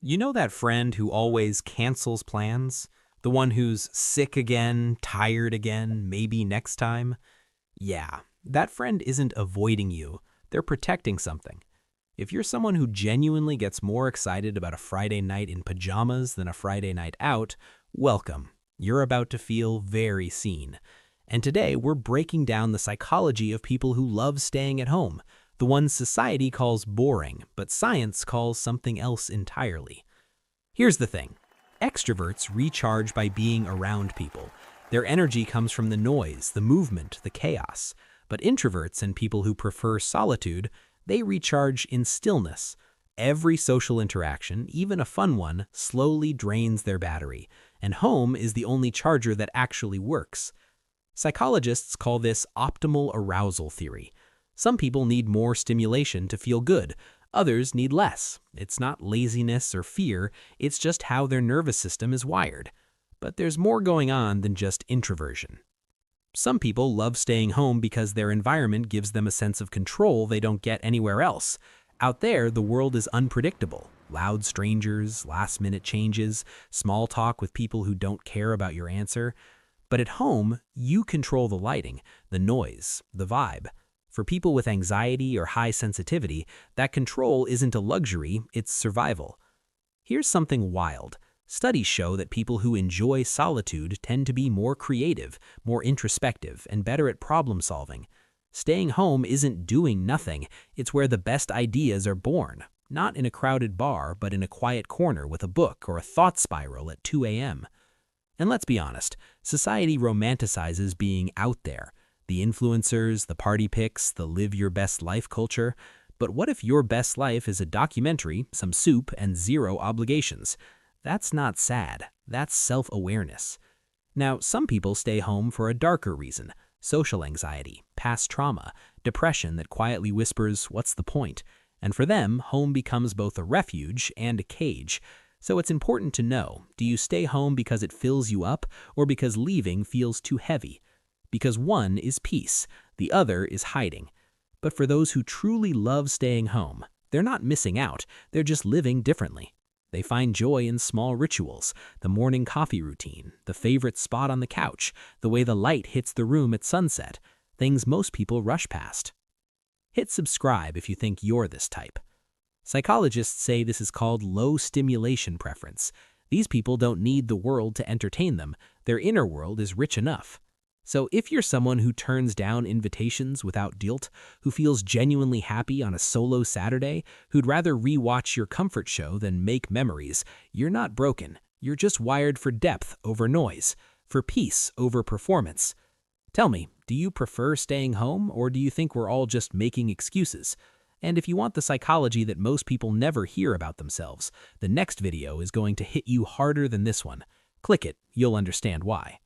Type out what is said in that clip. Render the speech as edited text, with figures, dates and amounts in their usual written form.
You know that friend who always cancels plans? The one who's sick again, tired again, maybe next time? Yeah, that friend isn't avoiding you. They're protecting something. If you're someone who genuinely gets more excited about a Friday night in pajamas than a Friday night out, welcome. You're about to feel very seen. And today we're breaking down the psychology of people who love staying at home, the ones society calls boring, but science calls something else entirely. Here's the thing. Extroverts recharge by being around people. Their energy comes from the noise, the movement, the chaos. But introverts and people who prefer solitude, they recharge in stillness. Every social interaction, even a fun one, slowly drains their battery, and home is the only charger that actually works. Psychologists call this optimal arousal theory. Some people need more stimulation to feel good. Others need less. It's not laziness or fear, it's just how their nervous system is wired. But there's more going on than just introversion. Some people love staying home because their environment gives them a sense of control they don't get anywhere else. Out there, the world is unpredictable. Loud strangers, last-minute changes, small talk with people who don't care about your answer. But at home, you control the lighting, the noise, the vibe. For people with anxiety or high sensitivity, that control isn't a luxury, it's survival. Here's something wild. Studies show that people who enjoy solitude tend to be more creative, more introspective, and better at problem solving. Staying home isn't doing nothing, it's where the best ideas are born. Not in a crowded bar, but in a quiet corner with a book or a thought spiral at 2 a.m. And let's be honest, society romanticizes being out there. The influencers, the party pics, the live your best life culture. But what if your best life is a documentary, some soup, and zero obligations? That's not sad. That's self-awareness. Now, some people stay home for a darker reason. Social anxiety, past trauma, depression that quietly whispers, what's the point? And for them, home becomes both a refuge and a cage. So it's important to know, do you stay home because it fills you up or because leaving feels too heavy? Because one is peace, the other is hiding. But for those who truly love staying home, they're not missing out, they're just living differently. They find joy in small rituals, the morning coffee routine, the favorite spot on the couch, the way the light hits the room at sunset, things most people rush past. Hit subscribe if you think you're this type. Psychologists say this is called low stimulation preference. These people don't need the world to entertain them, their inner world is rich enough. So if you're someone who turns down invitations without guilt, who feels genuinely happy on a solo Saturday, who'd rather rewatch your comfort show than make memories, you're not broken. You're just wired for depth over noise, for peace over performance. Tell me, do you prefer staying home or do you think we're all just making excuses? And if you want the psychology that most people never hear about themselves, the next video is going to hit you harder than this one. Click it, you'll understand why.